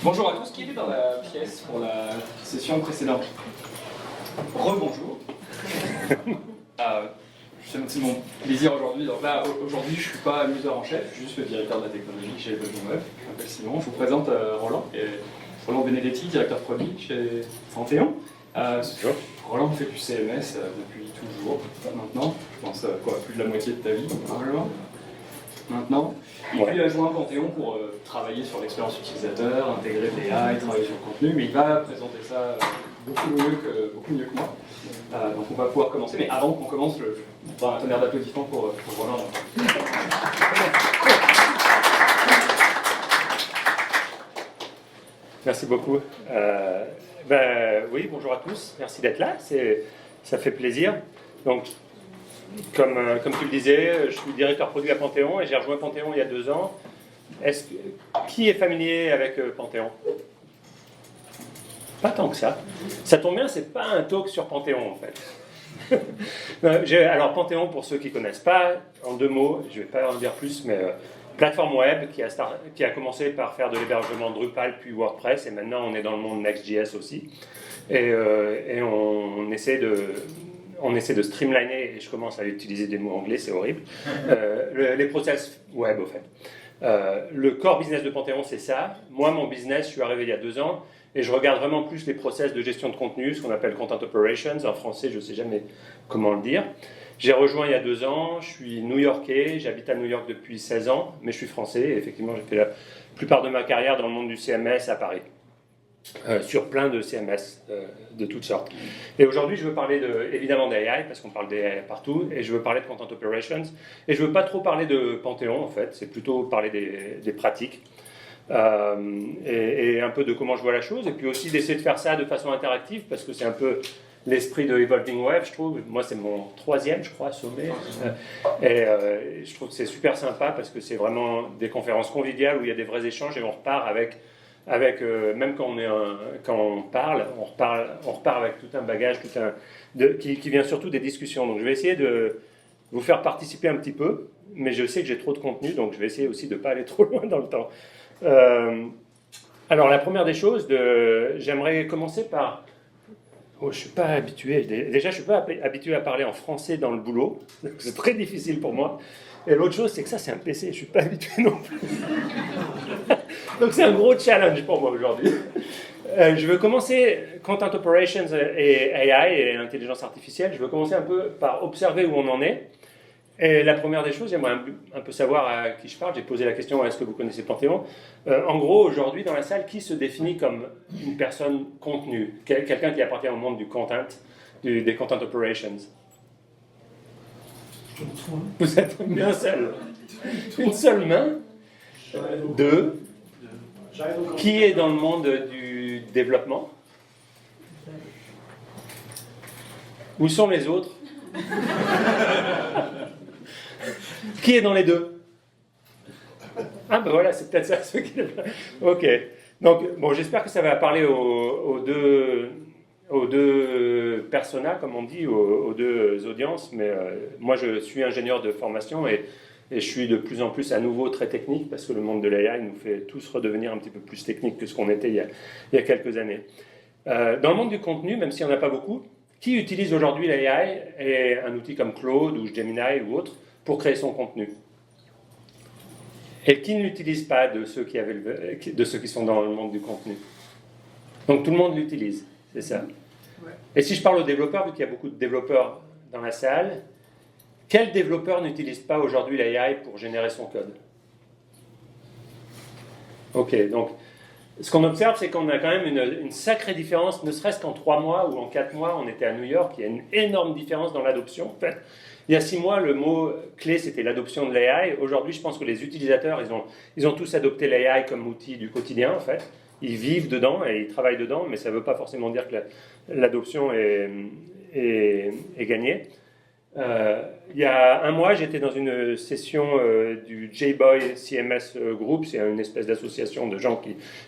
Bonjour à tous, qui était dans la pièce pour la session précédente? Rebonjour. C'est mon plaisir aujourd'hui. Donc là, aujourd'hui, je ne suis pas amuseur en chef, je suis juste le directeur de la technologie chez Evolving Web. Je m'appelle Simon. Je vous présente Roland, Roland Benedetti, directeur produit chez Panthéon. Roland fait du CMS depuis toujours, maintenant. Je pense plus de la moitié de ta vie, probablement. Maintenant. Et puis il a joint Panthéon pour travailler sur l'expérience utilisateur, intégrer de l'AI, travailler sur le contenu, mais il va présenter ça beaucoup mieux que moi. Donc on va pouvoir commencer, mais avant qu'on commence, je vais avoir un tonnerre d'applaudissements pour Roland. Merci beaucoup. Oui, bonjour à tous, merci d'être là, ça fait plaisir. Donc, comme tu le disais, je suis directeur produit à Panthéon et j'ai rejoint Panthéon il y a 2 ans. Qui est familier avec Panthéon? Pas tant que ça. Ça tombe bien, c'est pas un talk sur Panthéon en fait. Alors Panthéon, pour ceux qui ne connaissent pas, en 2 mots, je ne vais pas en dire plus, mais plateforme web qui a commencé par faire de l'hébergement Drupal puis WordPress et maintenant on est dans le monde Next.js aussi. Et on essaie de streamliner, et je commence à utiliser des mots anglais, c'est horrible, les process web au fait. Le core business de Panthéon, c'est ça. Moi, mon business, je suis arrivé il y a 2 ans et je regarde vraiment plus les process de gestion de contenu, ce qu'on appelle Content Operations. En français, je ne sais jamais comment le dire. J'ai rejoint il y a 2 ans, je suis new-yorkais, j'habite à New York depuis 16 ans, mais je suis français et effectivement, j'ai fait la plupart de ma carrière dans le monde du CMS à Paris. Sur plein de CMS de toutes sortes. Et aujourd'hui, je veux parler évidemment d'AI, parce qu'on parle d'AI partout, et je veux parler de Content Operations, et je veux pas trop parler de Panthéon, en fait, c'est plutôt parler des pratiques, et un peu de comment je vois la chose, et puis aussi d'essayer de faire ça de façon interactive, parce que c'est un peu l'esprit de Evolving Web, je trouve. Moi, c'est mon 3e, je crois, sommet, et je trouve que c'est super sympa, parce que c'est vraiment des conférences conviviales où il y a des vrais échanges, et on repart avec même quand on parle, on repart avec tout un bagage, qui vient surtout des discussions. Donc je vais essayer de vous faire participer un petit peu, mais je sais que j'ai trop de contenu, donc je vais essayer aussi de ne pas aller trop loin dans le temps. Alors la première des choses, j'aimerais commencer par... je ne suis pas habitué, déjà je ne suis pas habitué à parler en français dans le boulot, c'est très difficile pour moi. Et l'autre chose, c'est que ça, c'est un PC, je ne suis pas habitué non plus. Donc c'est un gros challenge pour moi aujourd'hui. Je veux commencer, Content Operations et AI et intelligence artificielle, je veux commencer un peu par observer où on en est. Et la première des choses, j'aimerais un peu savoir à qui je parle. J'ai posé la question, est-ce que vous connaissez Panthéon? En gros, aujourd'hui, dans la salle, qui se définit comme une personne contenu? Quelqu'un qui appartient au monde du content, des Content Operations? Vous êtes bien seul. Une seule main. 2. Qui est dans le monde du développement? Où sont les autres? Qui est dans les 2? Ah ben voilà, c'est peut-être ça. Ok. Donc, bon, j'espère que ça va parler aux deux personas, comme on dit, aux 2 audiences, mais moi je suis ingénieur de formation et je suis de plus en plus à nouveau très technique parce que le monde de l'AI nous fait tous redevenir un petit peu plus technique que ce qu'on était il y a quelques années. Dans le monde du contenu, même s'il n'y en a pas beaucoup, qui utilise aujourd'hui l'AI et un outil comme Claude ou Gemini ou autre pour créer son contenu? Et qui ne l'utilise pas de ceux qui sont dans le monde du contenu? Donc tout le monde l'utilise, c'est ça. Et si je parle aux développeurs, vu qu'il y a beaucoup de développeurs dans la salle, quel développeur n'utilise pas aujourd'hui l'AI pour générer son code? Ok, donc ce qu'on observe, c'est qu'on a quand même une sacrée différence, ne serait-ce qu'en 3 mois ou en 4 mois, on était à New York, il y a une énorme différence dans l'adoption. En fait, il y a 6 mois, le mot clé, c'était l'adoption de l'AI. Aujourd'hui, je pense que les utilisateurs, ils ont tous adopté l'AI comme outil du quotidien, en fait. Ils vivent dedans et ils travaillent dedans, mais ça ne veut pas forcément dire que l'adoption est gagnée. Il y a 1 mois, j'étais dans une session du J-Boy CMS Group, c'est une espèce d'association de gens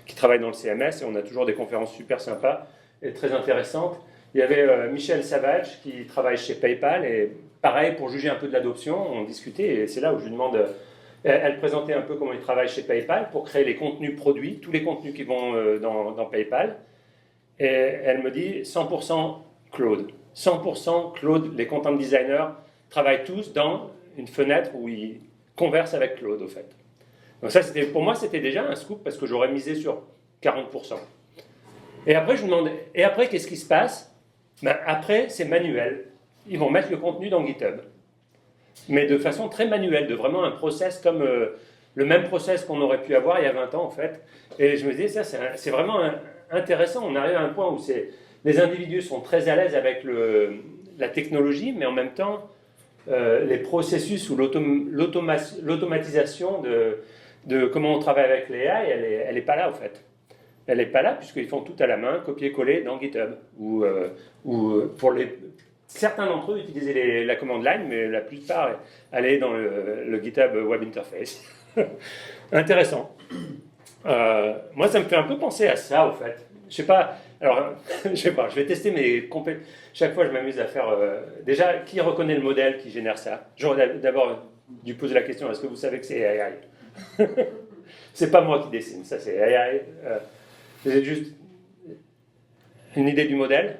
qui travaillent dans le CMS, et on a toujours des conférences super sympas et très intéressantes. Il y avait Michel Savage qui travaille chez PayPal, et pareil, pour juger un peu de l'adoption, on discutait, et c'est là où je lui demande Elle présentait un peu comment ils travaillent chez PayPal pour créer les contenus produits, tous les contenus qui vont dans PayPal. Et elle me dit 100% Claude. 100% Claude, les content designers travaillent tous dans une fenêtre où ils conversent avec Claude, au fait. Donc ça, pour moi, c'était déjà un scoop parce que j'aurais misé sur 40%. Et après, je me demande, et après, qu'est-ce qui se passe? Ben, après, c'est manuel. Ils vont mettre le contenu dans GitHub. Mais de façon très manuelle, de vraiment un process comme le même process qu'on aurait pu avoir il y a 20 ans, en fait. Et je me disais, ça, c'est vraiment intéressant. On arrive à un point où les individus sont très à l'aise avec la technologie, mais en même temps, les processus ou l'automatisation de comment on travaille avec les AI, elle n'est pas là, en fait. Elle n'est pas là puisqu'ils font tout à la main, copier-coller dans GitHub. Ou pour certains d'entre eux utilisaient la commande line, mais la plupart allaient dans le GitHub Web Interface. Intéressant. Moi, ça me fait un peu penser à ça, au fait. Je sais pas. Alors, je vais tester mes compétences. Chaque fois, je m'amuse à faire. Déjà, qui reconnaît le modèle qui génère ça? J'aurais d'abord dû poser la question, est-ce que vous savez que c'est AI? C'est pas moi qui dessine, ça c'est AI. J'ai juste une idée du modèle.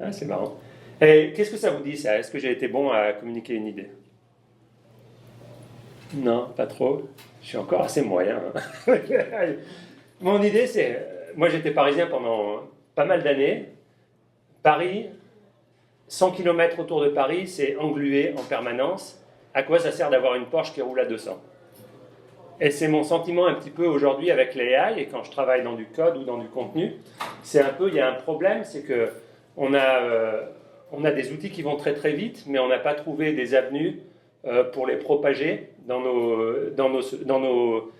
Ah, c'est marrant. Et qu'est-ce que ça vous dit, ça? Est-ce que j'ai été bon à communiquer une idée? Non, pas trop. Je suis encore assez moyen. Mon idée, c'est... Moi, j'étais parisien pendant pas mal d'années. Paris, 100 km autour de Paris, c'est englué en permanence. À quoi ça sert d'avoir une Porsche qui roule à 200? Et c'est mon sentiment un petit peu aujourd'hui avec les AI, et quand je travaille dans du code ou dans du contenu, c'est un peu, il y a un problème, c'est que on a des outils qui vont très très vite, mais on n'a pas trouvé des avenues pour les propager dans nos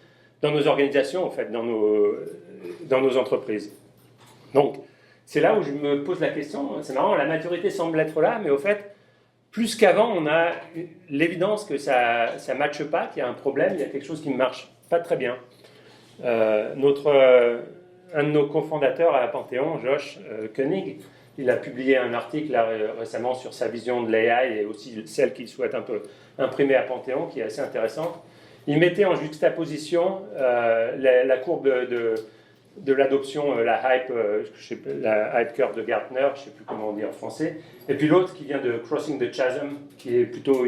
organisations, en fait, dans nos entreprises. Donc, c'est là où je me pose la question, c'est marrant, la maturité semble être là, mais au fait, plus qu'avant, on a l'évidence que ça ne matche pas, qu'il y a un problème, il y a quelque chose qui ne marche pas très bien. Un de nos cofondateurs à Panthéon, Josh Koenig, il a publié un article là, récemment sur sa vision de l'AI et aussi celle qu'il souhaite un peu imprimer à Panthéon, qui est assez intéressante. Il mettait en juxtaposition la courbe de l'adoption, la hype curve de Gartner, je ne sais plus comment on dit en français, et puis l'autre qui vient de Crossing the Chasm, qui est plutôt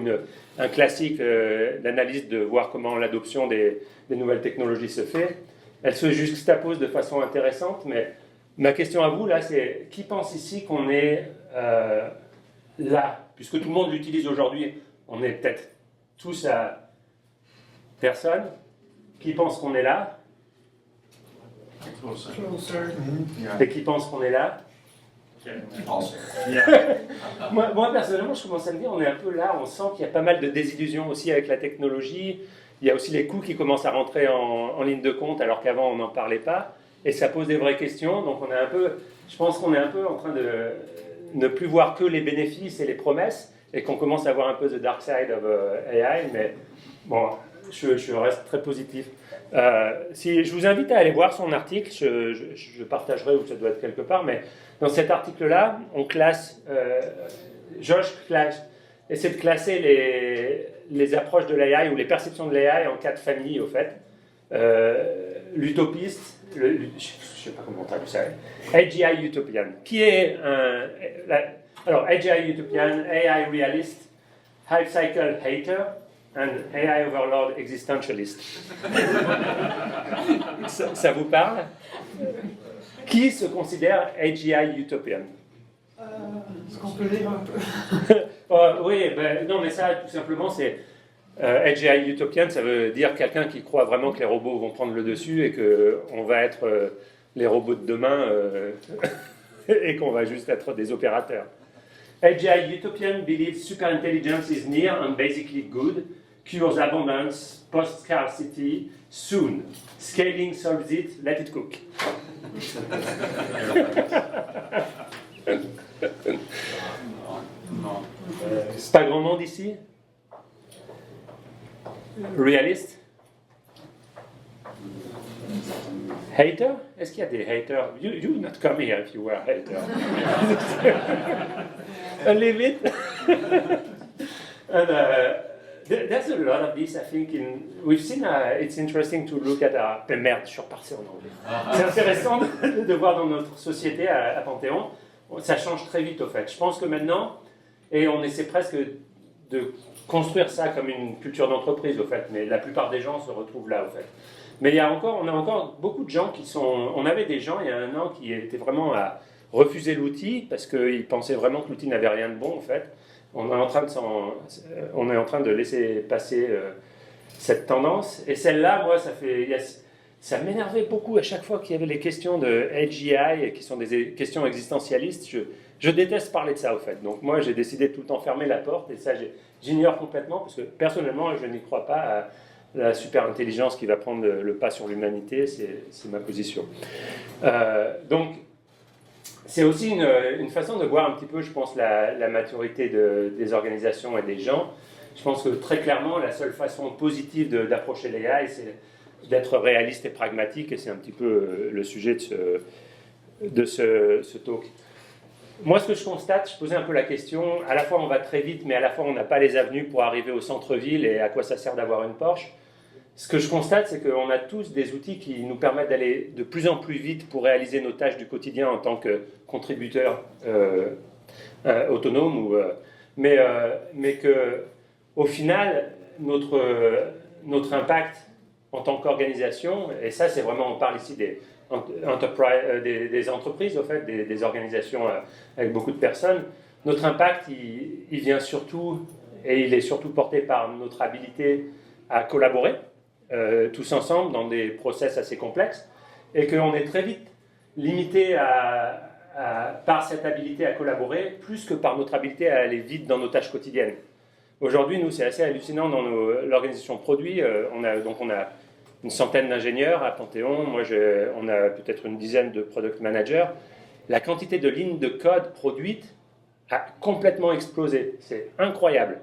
un classique d'analyse de voir comment l'adoption des nouvelles technologies se fait. Elle se juxtapose de façon intéressante, mais ma question à vous, là, c'est qui pense ici qu'on est là? Puisque tout le monde l'utilise aujourd'hui, on est peut-être tous à personne. Qui pense qu'on est là? Et qui pense qu'on est là? Moi, personnellement, je commence à me dire, on est un peu là, on sent qu'il y a pas mal de désillusions aussi avec la technologie. Il y a aussi les coûts qui commencent à rentrer en ligne de compte, alors qu'avant, on n'en parlait pas. Et ça pose des vraies questions. Donc, je pense qu'on est un peu en train de ne plus voir que les bénéfices et les promesses, et qu'on commence à voir un peu the dark side of AI. Mais bon, je reste très positif. Si je vous invite à aller voir son article, je partagerai où ça doit être quelque part, mais dans cet article-là, on classe, Josh essaie de classer les approches de l'AI ou les perceptions de l'AI en 4 familles, au fait. L'utopiste, je ne sais pas comment on traduit ça, AGI Utopian, qui est alors AGI Utopian, AI Realist, Hype Cycle Hater, and AI Overlord Existentialist. Ça vous parle? Qui se considère AGI Utopian? Est-ce qu'on peut lire un peu? Oui, non, mais ça, tout simplement, c'est AGI Utopian, ça veut dire quelqu'un qui croit vraiment que les robots vont prendre le dessus et qu'on va être les robots de demain et qu'on va juste être des opérateurs. AGI Utopian believes superintelligence is near and basically good, cures abundance, post-scarcity, soon. Scaling solves it, let it cook. Non. C'est pas grand monde ici? Realiste? Hater? Est-ce qu'il y a des haters? You would not come here if you were a hater. Leave it. there's a lot of this, I think. We've seen, it's interesting to look at merde, je suis reparti en anglais. C'est intéressant de voir dans notre société à Panthéon, ça change très vite au fait. Je pense que maintenant, et on essaie presque de construire ça comme une culture d'entreprise au fait, mais la plupart des gens se retrouvent là au fait. Mais on a encore beaucoup de gens qui sont... On avait des gens il y a un an qui étaient vraiment à refuser l'outil parce qu'ils pensaient vraiment que l'outil n'avait rien de bon en fait. On est en train de laisser passer cette tendance. Et celle-là, moi, ça m'énervait beaucoup à chaque fois qu'il y avait les questions de AGI, qui sont des questions existentialistes. Je déteste parler de ça, au fait. Donc moi, j'ai décidé de tout le temps fermer la porte, et ça, j'ignore complètement, parce que personnellement, je n'y crois pas à la super intelligence qui va prendre le pas sur l'humanité. C'est ma position. Donc, c'est aussi une façon de voir un petit peu, je pense, la maturité des organisations et des gens. Je pense que très clairement, la seule façon positive d'approcher l'AI, c'est d'être réaliste et pragmatique, et c'est un petit peu le sujet de ce talk. Moi, ce que je constate, je posais un peu la question, à la fois on va très vite, mais à la fois on n'a pas les avenues pour arriver au centre-ville, et à quoi ça sert d'avoir une Porsche. Ce que je constate, c'est qu'on a tous des outils qui nous permettent d'aller de plus en plus vite pour réaliser nos tâches du quotidien en tant que contributeurs autonomes, mais que, au final, notre impact en tant qu'organisation, et ça c'est vraiment, on parle ici des entreprises, au fait, des organisations avec beaucoup de personnes, notre impact, il vient surtout, et il est surtout porté par notre habilité à collaborer, tous ensemble dans des process assez complexes, et qu'on est très vite limité par cette habilité à collaborer, plus que par notre habilité à aller vite dans nos tâches quotidiennes. Aujourd'hui, nous, c'est assez hallucinant dans l'organisation produit. On a une centaine d'ingénieurs à Panthéon. Moi, on a peut-être une dizaine de product managers. La quantité de lignes de code produites a complètement explosé. C'est incroyable.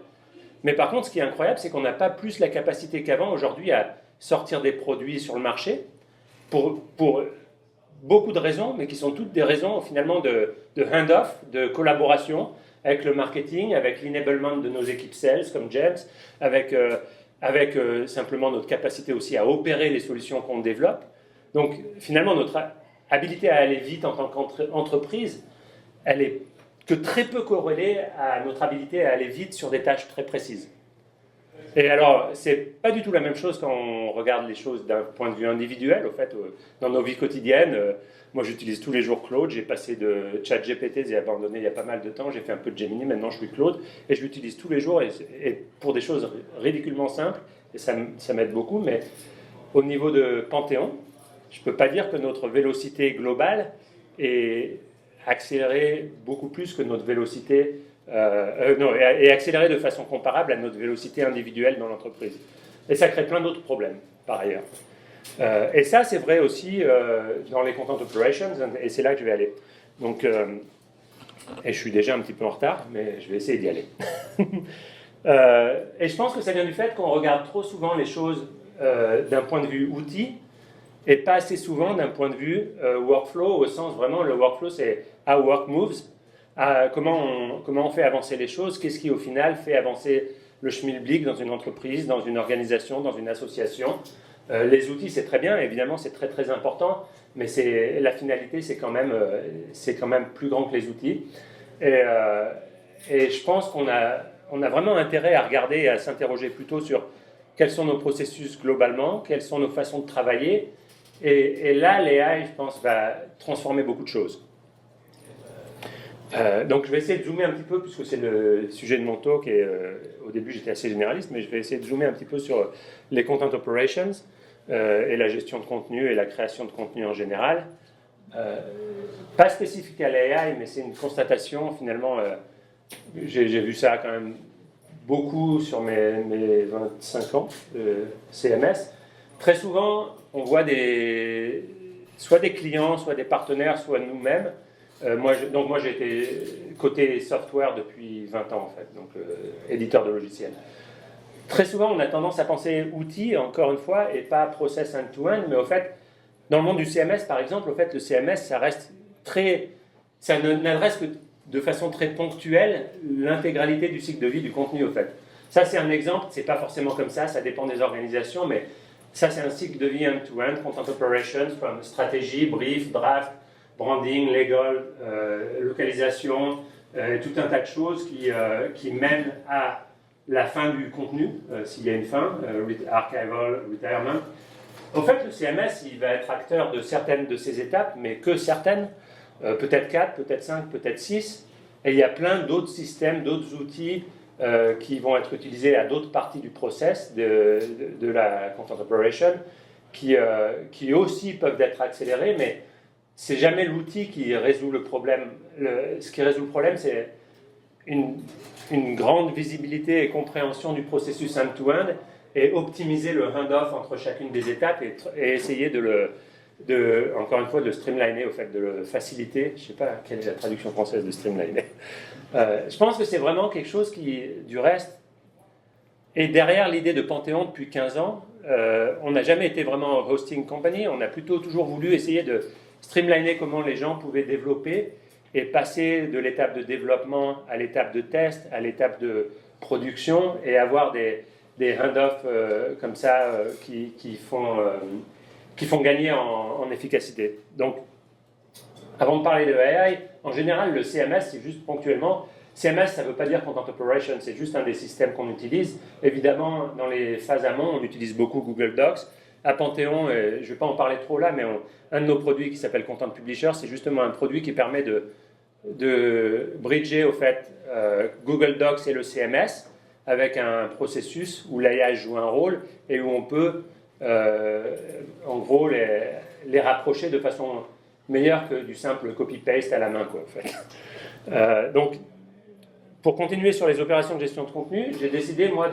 Mais par contre, ce qui est incroyable, c'est qu'on n'a pas plus la capacité qu'avant aujourd'hui à sortir des produits sur le marché pour beaucoup de raisons, mais qui sont toutes des raisons finalement de hand-off, de collaboration avec le marketing, avec l'enablement de nos équipes sales comme James, avec simplement notre capacité aussi à opérer les solutions qu'on développe. Donc finalement, notre habilité à aller vite en tant qu'entreprise, elle est que très peu corrélée à notre habilité à aller vite sur des tâches très précises. Et alors, c'est pas du tout la même chose quand on regarde les choses d'un point de vue individuel, au fait, dans nos vies quotidiennes. Moi, j'utilise tous les jours Claude, j'ai passé de ChatGPT, j'ai abandonné il y a pas mal de temps, j'ai fait un peu de Gemini, maintenant je suis Claude, et je l'utilise tous les jours, et pour des choses ridiculement simples, et ça m'aide beaucoup, mais au niveau de Panthéon, je peux pas dire que notre vélocité globale est accélérée beaucoup plus que notre vélocité, et accélérée de façon comparable à notre vélocité individuelle dans l'entreprise. Et ça crée plein d'autres problèmes, par ailleurs. Et ça, c'est vrai aussi dans les Content Operations, et c'est là que je vais aller. Donc, et je suis déjà un petit peu en retard, mais je vais essayer d'y aller. Et je pense que ça vient du fait qu'on regarde trop souvent les choses d'un point de vue outil, et pas assez souvent d'un point de vue workflow, au sens vraiment, le workflow, c'est how work moves, comment on fait avancer les choses, qu'est-ce qui au final fait avancer le schmilblick dans une entreprise, dans une organisation, dans une association. Les outils, c'est très bien, évidemment, c'est très très important, mais la finalité, c'est quand même plus grand que les outils. Et je pense qu'on a vraiment intérêt à regarder et à s'interroger plutôt sur quels sont nos processus globalement, quelles sont nos façons de travailler. Et là, l'AI, je pense, va transformer beaucoup de choses. Donc je vais essayer de zoomer un petit peu, puisque c'est le sujet de mon talk, et au début j'étais assez généraliste, mais je vais essayer de zoomer un petit peu sur les Content Operations, et la gestion de contenu et la création de contenu en général. Pas spécifique à l'AI, mais c'est une constatation, finalement, j'ai vu ça quand même beaucoup sur mes 25 ans de CMS. Très souvent, on voit soit des clients, soit des partenaires, soit nous-mêmes. Moi, j'ai été côté software depuis 20 ans, en fait, donc éditeur de logiciels. Très souvent, on a tendance à penser outils, encore une fois, et pas process end-to-end, mais au fait, dans le monde du CMS, par exemple, au fait, le CMS, ça n'adresse que de façon très ponctuelle l'intégralité du cycle de vie du contenu, au fait. Ça, c'est un exemple, c'est pas forcément comme ça dépend des organisations, mais ça, c'est un cycle de vie end-to-end, content operations, comme stratégie, brief, draft, branding, legal, localisation, tout un tas de choses qui mènent à la fin du contenu, s'il y a une fin, archival, retirement. En fait, le CMS, il va être acteur de certaines de ces étapes, mais que certaines, peut-être 4, peut-être 5, peut-être 6, et il y a plein d'autres systèmes, d'autres outils qui vont être utilisés à d'autres parties du process de la content operation, qui aussi peuvent être accélérés, mais c'est jamais l'outil qui résout le problème. Ce qui résout le problème, c'est une grande visibilité et compréhension du processus end-to-end et optimiser le hand-off entre chacune des étapes et essayer encore une fois, de le streamliner, au fait, de le faciliter. Je ne sais pas quelle est la traduction française de streamliner. Je pense que c'est vraiment quelque chose qui, du reste, est derrière l'idée de Panthéon depuis 15 ans. On n'a jamais été vraiment un hosting company, on a plutôt toujours voulu essayer de streamliner comment les gens pouvaient développer et passer de l'étape de développement à l'étape de test, à l'étape de production et avoir des hand-offs comme ça qui font gagner en efficacité. Donc, avant de parler de AI, en général, le CMS, c'est juste ponctuellement. CMS, ça ne veut pas dire Content Operation, c'est juste un des systèmes qu'on utilise. Évidemment, dans les phases amont, on utilise beaucoup Google Docs. À Panthéon, je ne vais pas en parler trop là, mais un de nos produits qui s'appelle Content Publisher, c'est justement un produit qui permet de bridger au fait Google Docs et le CMS avec un processus où l'AI joue un rôle et où on peut en gros les rapprocher de façon meilleure que du simple copy-paste à la main, quoi, en fait. Donc, pour continuer sur les opérations de gestion de contenu, j'ai décidé, moi,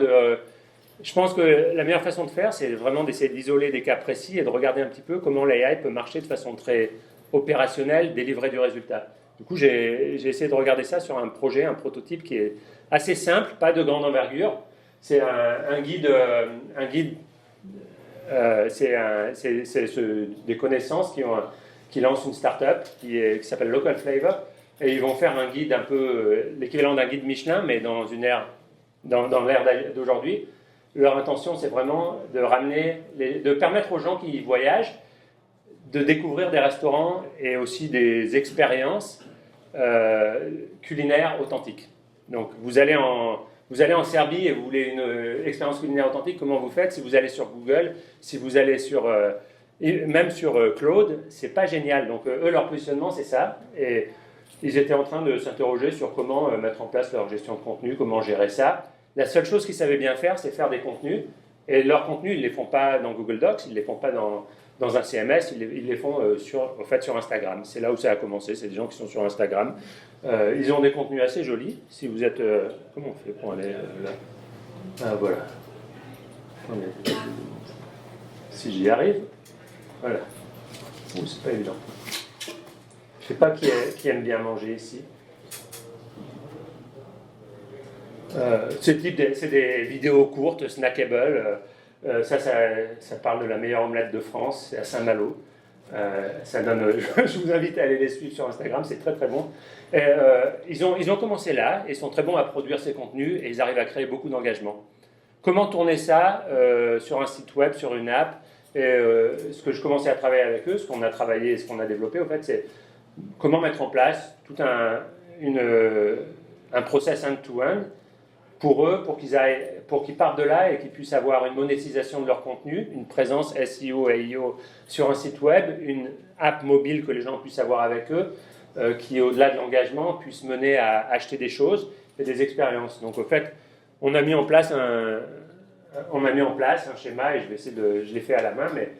je pense que la meilleure façon de faire, c'est vraiment d'essayer d'isoler des cas précis et de regarder un petit peu comment l'AI peut marcher de façon très opérationnelle, délivrer du résultat. Du coup, j'ai essayé de regarder ça sur un projet, un prototype qui est assez simple, pas de grande envergure. C'est un guide, des connaissances qui lancent une start-up qui s'appelle Local Flavor. Et ils vont faire un guide un peu l'équivalent d'un guide Michelin, mais dans l'ère d'aujourd'hui. Leur intention, c'est vraiment de permettre aux gens qui voyagent de découvrir des restaurants et aussi des expériences culinaires authentiques. Donc, vous allez en Serbie et vous voulez une expérience culinaire authentique, comment vous faites? Si vous allez sur Google, si vous allez même sur Claude, c'est pas génial. Donc, eux, leur positionnement, c'est ça. Et ils étaient en train de s'interroger sur comment mettre en place leur gestion de contenu, comment gérer ça. La seule chose qu'ils savaient bien faire, c'est faire des contenus. Et leurs contenus, ils ne les font pas dans Google Docs, ils ne les font pas dans un CMS, ils les font sur Instagram. C'est là où ça a commencé, c'est des gens qui sont sur Instagram. Ils ont des contenus assez jolis. Si vous êtes... comment on fait pour aller là? Ah, voilà. Attendez. Si j'y arrive, voilà. C'est pas évident. Je ne sais pas qui aime bien manger ici. C'est des vidéos courtes, snackable. Ça parle de la meilleure omelette de France, c'est à Saint-Malo. Je vous invite à aller les suivre sur Instagram, c'est très très bon. Ils ont commencé là, ils sont très bons à produire ces contenus et ils arrivent à créer beaucoup d'engagement. Comment tourner ça sur un site web, sur une app? Ce que je commençais à travailler avec eux, ce qu'on a travaillé et ce qu'on a développé, en fait, c'est comment mettre en place tout un process end-to-end pour eux, pour qu'ils partent de là et qu'ils puissent avoir une monétisation de leur contenu, une présence SEO et IO sur un site web, une app mobile que les gens puissent avoir avec eux, qui au-delà de l'engagement puisse mener à acheter des choses et des expériences. Donc au fait, on a mis en place un schéma, et je l'ai fait à la main, mais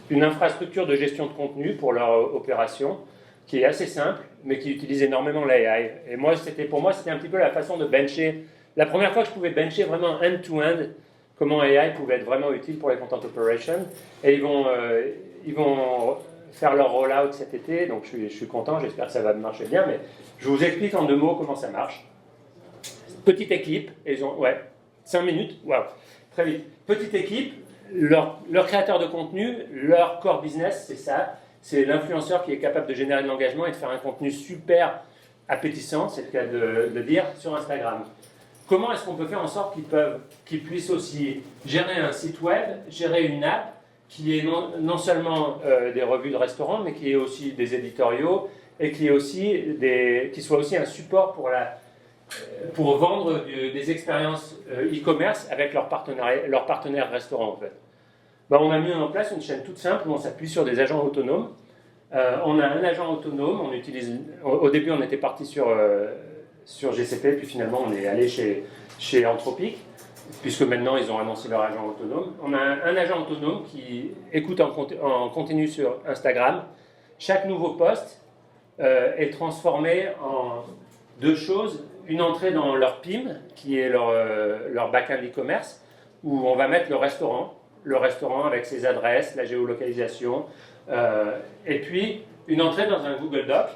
une infrastructure de gestion de contenu pour leur opération qui est assez simple, mais qui utilise énormément l'AI. Et pour moi, c'était un petit peu la façon de bencher. La première fois que je pouvais bencher vraiment end-to-end, comment AI pouvait être vraiment utile pour les content operations. Et ils vont faire leur rollout cet été, donc je suis content, j'espère que ça va marcher bien, mais je vous explique en 2 mots comment ça marche. Petite équipe, 5 minutes, waouh, très vite. Petite équipe, leur créateur de contenu, leur core business, c'est ça. C'est l'influenceur qui est capable de générer de l'engagement et de faire un contenu super appétissant, c'est le cas de le dire, sur Instagram. Comment est-ce qu'on peut faire en sorte qu'ils puissent aussi gérer un site web, gérer une app qui est non seulement des revues de restaurants, mais qui est aussi des éditoriaux et qui soit aussi un support pour vendre des expériences e-commerce avec leurs partenaires restaurants en fait. Ben, on a mis en place une chaîne toute simple où on s'appuie sur des agents autonomes. On a un agent autonome, au début on était parti sur GCP, puis finalement on est allé chez Anthropic, puisque maintenant ils ont annoncé leur agent autonome. On a un agent autonome qui écoute en continu sur Instagram. Chaque nouveau post est transformé en deux choses. Une entrée dans leur PIM, qui est leur back-end e-commerce, où on va mettre le restaurant avec ses adresses, la géolocalisation, et puis une entrée dans un Google Doc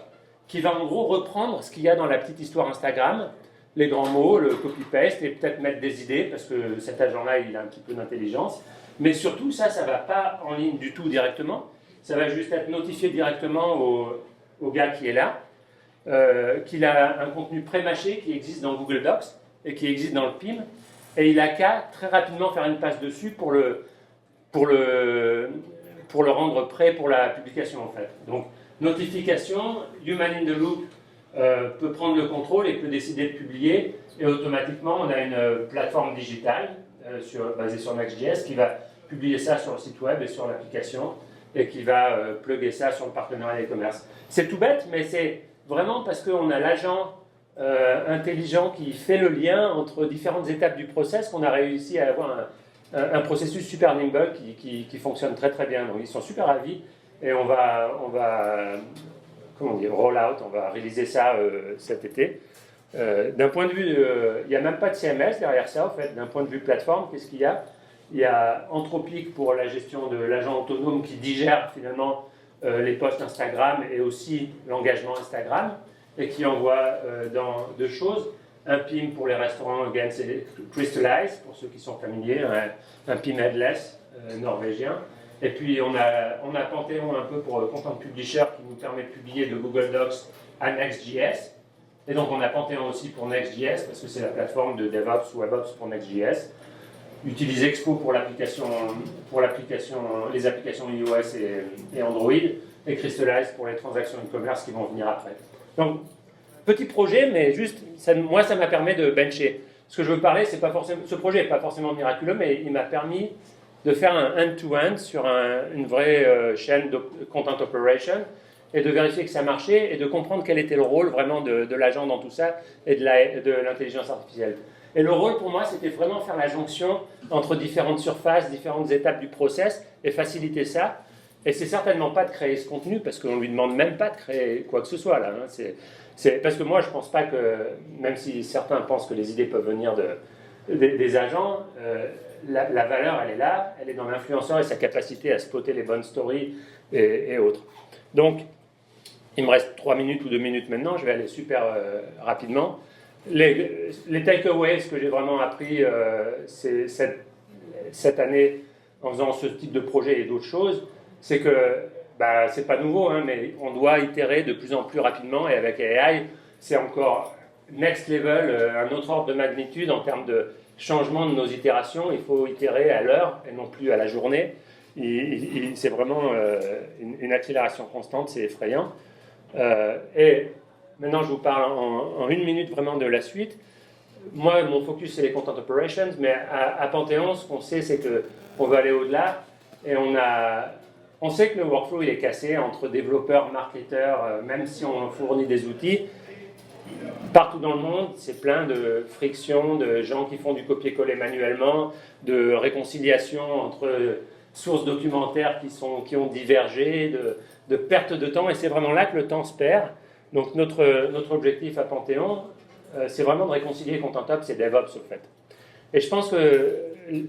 qui va en gros reprendre ce qu'il y a dans la petite histoire Instagram, les grands mots, le copy-paste et peut-être mettre des idées parce que cet agent-là il a un petit peu d'intelligence. Mais surtout ça ne va pas en ligne du tout directement, ça va juste être notifié directement au gars qui est là, qu'il a un contenu pré-mâché qui existe dans Google Docs et qui existe dans le PIM et il a qu'à très rapidement faire une passe dessus pour le rendre prêt pour la publication en fait. Donc notification, Human in the Loop peut prendre le contrôle et peut décider de publier et automatiquement on a une plateforme digitale basée sur Next.js qui va publier ça sur le site web et sur l'application et qui va plugger ça sur le partenariat e-commerce. C'est tout bête mais c'est vraiment parce qu'on a l'agent intelligent qui fait le lien entre différentes étapes du process qu'on a réussi à avoir un processus super nimble qui fonctionne très très bien. Donc ils sont super ravis et on va roll out, on va réaliser ça cet été. D'un point de vue, il n'y a même pas de CMS derrière ça en fait. D'un point de vue plateforme, qu'est-ce qu'il y a? Il y a Anthropic pour la gestion de l'agent autonome qui digère finalement les posts Instagram et aussi l'engagement Instagram et qui envoie dans deux choses. Un PIM pour les restaurants, again, c'est Crystallize, pour ceux qui sont familiers, un PIM headless norvégien. Et puis on a Panthéon un peu pour Content Publisher qui nous permet de publier de Google Docs à Next.js. Et donc on a Panthéon aussi pour Next.js parce que c'est la plateforme de DevOps ou WebOps pour Next.js. Utilise Expo pour les applications iOS et Android. Et Crystallize pour les transactions e-commerce qui vont venir après. Donc, petit projet, mais juste, moi, ça m'a permis de bencher. Ce que je veux parler, ce projet n'est pas forcément miraculeux, mais il m'a permis de faire un end-to-end sur une vraie chaîne de content operation et de vérifier que ça marchait et de comprendre quel était le rôle vraiment de l'agent dans tout ça et de l'intelligence artificielle. Et le rôle pour moi, c'était vraiment faire la jonction entre différentes surfaces, différentes étapes du process et faciliter ça. Et c'est certainement pas de créer ce contenu parce qu'on lui demande même pas de créer quoi que ce soit là. C'est parce que moi je pense pas que, même si certains pensent que les idées peuvent venir des agents, la valeur elle est là, elle est dans l'influenceur et sa capacité à spotter les bonnes stories et autres. Donc il me reste 3 minutes ou 2 minutes maintenant, je vais aller super rapidement. Les takeaways que j'ai vraiment appris cette année en faisant ce type de projet et d'autres choses, c'est que c'est pas nouveau, hein, mais on doit itérer de plus en plus rapidement et avec AI, c'est encore next level, un autre ordre de magnitude en termes de changement de nos itérations. Il faut itérer à l'heure et non plus à la journée. C'est vraiment une accélération constante, c'est effrayant. Et maintenant, je vous parle en 1 minute vraiment de la suite. Moi, mon focus, c'est les content operations, mais à Panthéon, ce qu'on sait, c'est qu'on veut aller au-delà et on sait que le workflow il est cassé entre développeurs, marketeurs, même si on fournit des outils. Partout dans le monde, c'est plein de frictions, de gens qui font du copier-coller manuellement, de réconciliation entre sources documentaires qui ont divergé, de perte de temps, et c'est vraiment là que le temps se perd. Donc notre objectif à Panthéon, c'est vraiment de réconcilier ContentOps et DevOps, au fait. Et je pense que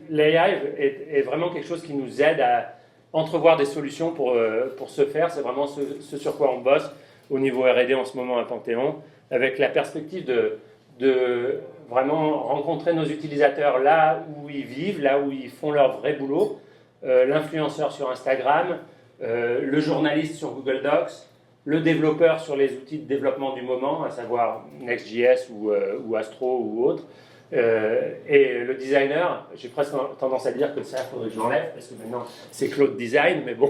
l'AI est vraiment quelque chose qui nous aide à entrevoir des solutions pour ce faire. C'est vraiment ce sur quoi on bosse au niveau R&D en ce moment à Panthéon, avec la perspective de vraiment rencontrer nos utilisateurs là où ils vivent, là où ils font leur vrai boulot, l'influenceur sur Instagram, le journaliste sur Google Docs, le développeur sur les outils de développement du moment, à savoir Next.js ou Astro ou autre. Et le designer, j'ai presque tendance à dire que ça, il faudrait que je l'enlève, parce que maintenant, c'est Cloud Design, mais bon,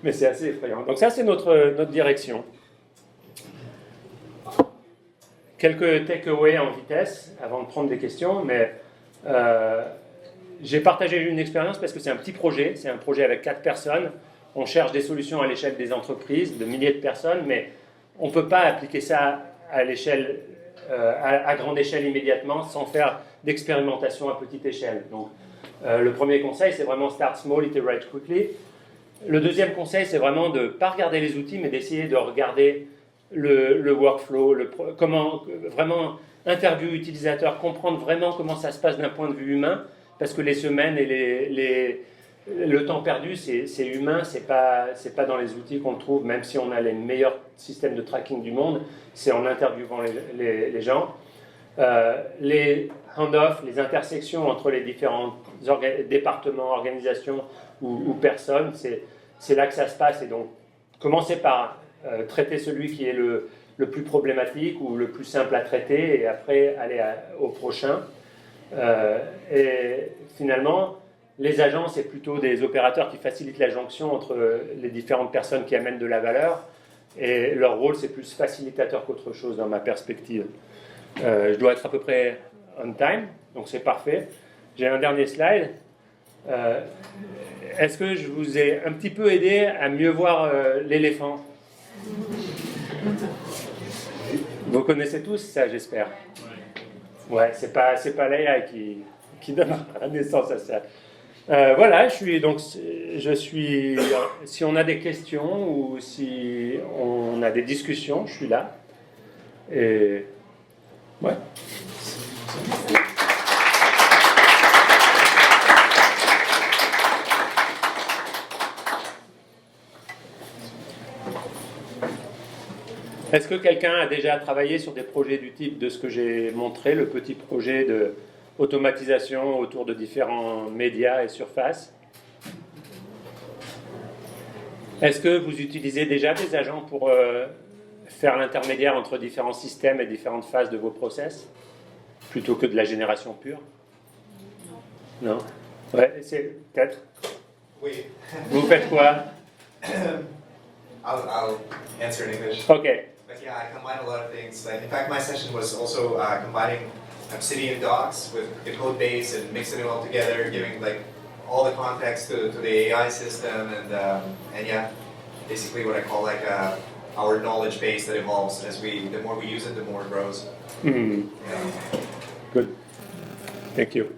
mais c'est assez effrayant. Donc ça, c'est notre direction. Quelques takeaways en vitesse, avant de prendre des questions, mais j'ai partagé une expérience parce que c'est un petit projet, c'est un projet avec 4 personnes. On cherche des solutions à l'échelle des entreprises, de milliers de personnes, mais on ne peut pas appliquer ça à l'échelle, à grande échelle immédiatement sans faire d'expérimentation à petite échelle. Donc, le premier conseil, c'est vraiment start small, iterate quickly. Le deuxième conseil, c'est vraiment de ne pas regarder les outils, mais d'essayer de regarder le workflow, comment vraiment interview utilisateur, comprendre vraiment comment ça se passe d'un point de vue humain, parce que les semaines et le temps perdu, c'est humain, c'est pas dans les outils qu'on le trouve, même si on a les meilleurs systèmes de tracking du monde, c'est en interviewant les gens. Les hand-off, les intersections entre les différents départements, organisations ou personnes, c'est là que ça se passe. Et donc, commencez par traiter celui qui est le plus problématique ou le plus simple à traiter, et après aller au prochain. Et finalement, les agents, c'est plutôt des opérateurs qui facilitent la jonction entre les différentes personnes qui amènent de la valeur, et leur rôle, c'est plus facilitateur qu'autre chose dans ma perspective. Je dois être à peu près on time, donc c'est parfait. J'ai un dernier slide. Est-ce que je vous ai un petit peu aidé à mieux voir l'éléphant? Vous connaissez tous ça, j'espère. Ouais, c'est pas l'AI qui donne naissance à ça. Voilà, je suis. Si on a des questions ou si on a des discussions, je suis là. Et ouais. Est-ce que quelqu'un a déjà travaillé sur des projets du type de ce que j'ai montré, le petit projet de automatisation autour de différents médias et surfaces? Est-ce que vous utilisez déjà des agents pour faire l'intermédiaire entre différents systèmes et différentes phases de vos process, plutôt que de la génération pure? Non? Ouais, c'est peut-être. Oui. Vous faites quoi? I'll answer in English. Okay. But yeah, I combine a lot of things. Like, in fact, my session was also combining Obsidian docs with the code base and mixing it all together, giving like all the context to the AI system, and yeah, basically what I call like our knowledge base that evolves the more we use it, the more it grows. Mm-hmm. Yeah. Good. Thank you.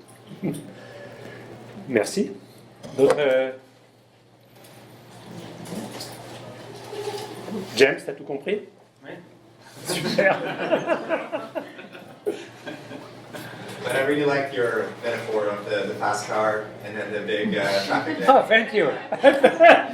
Merci. D'autres James, t'as tout compris? Oui. Super. But I really like your metaphor of the fast car and then the big traffic jam. Oh, thank you. Yeah.